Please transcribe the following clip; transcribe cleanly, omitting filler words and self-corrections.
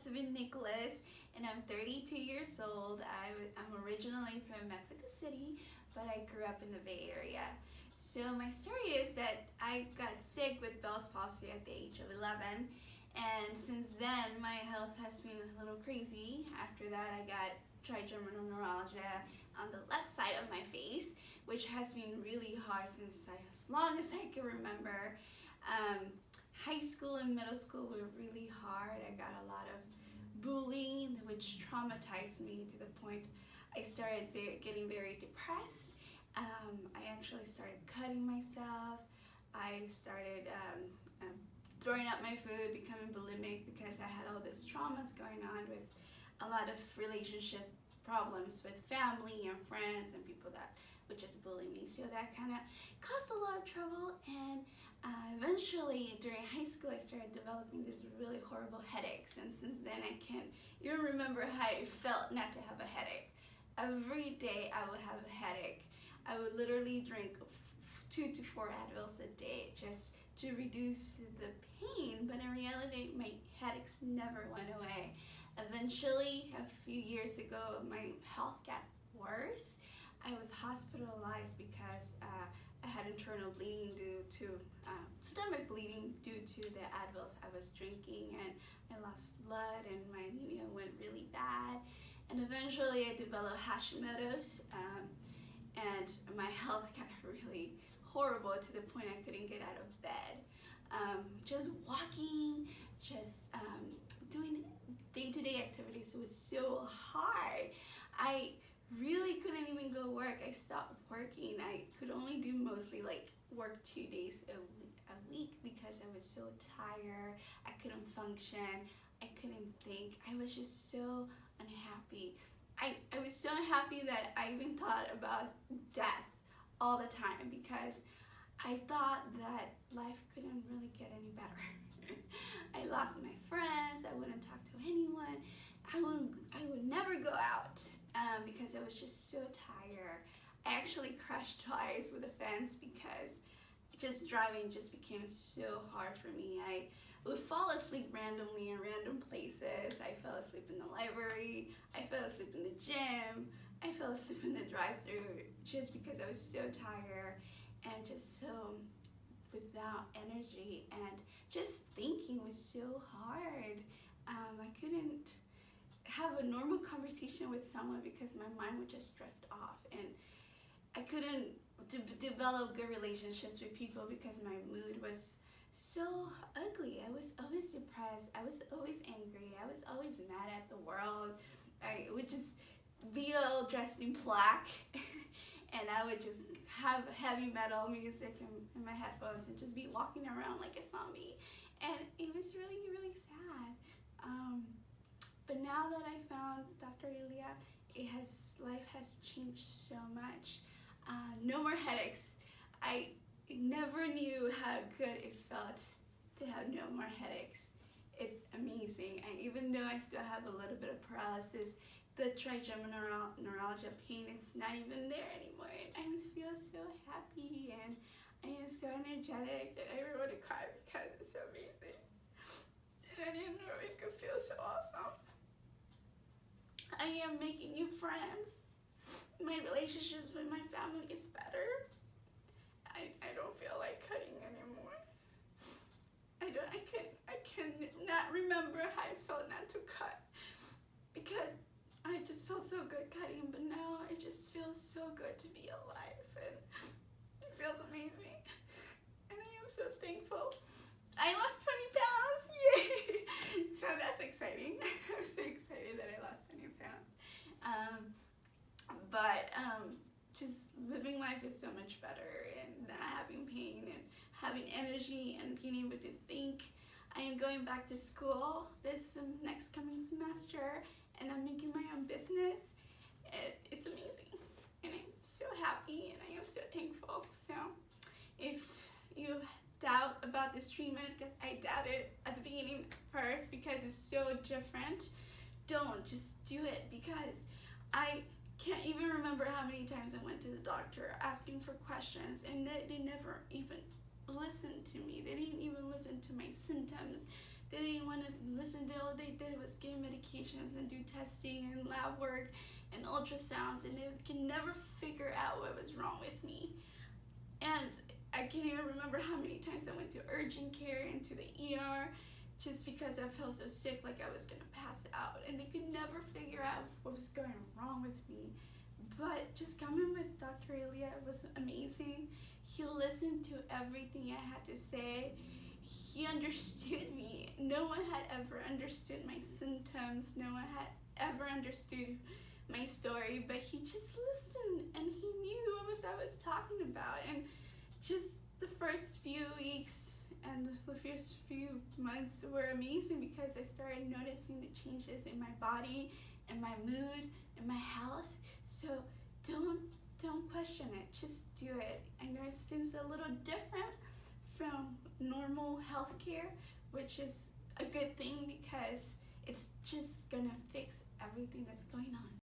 Betzabee Nicholas, and I'm 32 years old. I'm originally from Mexico City, but I grew up in the Bay Area. So my story is that I got sick with Bell's palsy at the age of 11, and since then my health has been a little crazy. After that I got trigeminal neuralgia on the left side of my face, which has been really hard since as long as I can remember. High school and middle school were really hard. I got a lot of bullying, which traumatized me to the point I started getting very depressed. I actually started cutting myself. I started throwing up my food, becoming bulimic because I had all this traumas going on with a lot of relationship problems with family and friends and people that would just bully me. So that kind of caused a lot of trouble, and eventually during high school I started developing these really horrible headaches, and since then I can't even remember how it felt not to have a headache. Every day I would have a headache. I would literally drink 2 to 4 Advils a day just to reduce the pain, but in reality my headaches never went away. Eventually, a few years ago, my health got worse. I was hospitalized because I had internal bleeding due to stomach bleeding due to the Advils I was drinking, and I lost blood and my anemia went really bad, and eventually I developed Hashimoto's, and my health got really horrible to the point I couldn't get out of bed. Just walking, just doing day-to-day activities was so hard. I really couldn't even go work. I stopped working. I could only do mostly like work 2 days a week because I was so tired. I couldn't function. I couldn't think. I was just so unhappy. I was so unhappy that I even thought about death all the time because I thought that life couldn't really get any better. I lost my friends. I wouldn't talk to anyone. I would never go out because I was just so tired. I actually crashed twice with a fence because just driving just became so hard for me. I would fall asleep randomly in random places. I fell asleep in the library. I fell asleep in the gym. I fell asleep in the drive-thru just because I was so tired and just so without energy, and just thinking was so hard. I couldn't have a normal conversation with someone because my mind would just drift off, and I couldn't develop good relationships with people because my mood was so ugly. I was always depressed. I was always angry. I was always mad at the world. I would just be all dressed in black and I would just have heavy metal music in my headphones and just be walking around like it's not me. And it was really, really sad. But now that I found Dr. Ilya, life has changed so much. No more headaches. I never knew how good it felt to have no more headaches. It's amazing. And even though I still have a little bit of paralysis, the trigeminal neuralgia pain is not even there anymore. I feel so happy and I am so energetic and I really want to cry because it's so amazing. And I didn't know it could feel so awesome. I am making new friends. My relationships with my family is better. I don't feel like cutting anymore. I can not remember how I felt not to cut because I just felt so good cutting, but now it just feels so good to be alive and it feels amazing. And I am so thankful. I lost 20 pounds, yay! So that's exciting. I'm so excited that I lost 20 pounds. Just living life is so much better and not having pain and having energy and being able to think. I am going back to school this next coming semester and I'm making my own business. It's amazing and I'm so happy and I am so thankful. So if you doubt about this treatment, because I doubted at the beginning first because it's so different, don't, just do it, because I can't even remember how many times I went to the doctor asking for questions and they never even listened to me. They didn't even listen to my symptoms. They didn't want to listen and all they did was give medications and do testing and lab work and ultrasounds, and they could never figure out what was wrong with me. And I can't even remember how many times I went to urgent care and to the ER just because I felt so sick, like I was gonna pass out, and they could never figure out what was going wrong with me. But just coming with Dr. Elliott was amazing. He listened to everything I had to say. He understood me. No one had ever understood my symptoms. No one had ever understood my story, but he just listened and he knew what I was talking about. And just the first few weeks and the first few months were amazing because I started noticing the changes in my body and my mood and my health. So don't question it, just do it. I know it seems a little different from normal healthcare, which is a good thing because it's just gonna fix everything that's going on.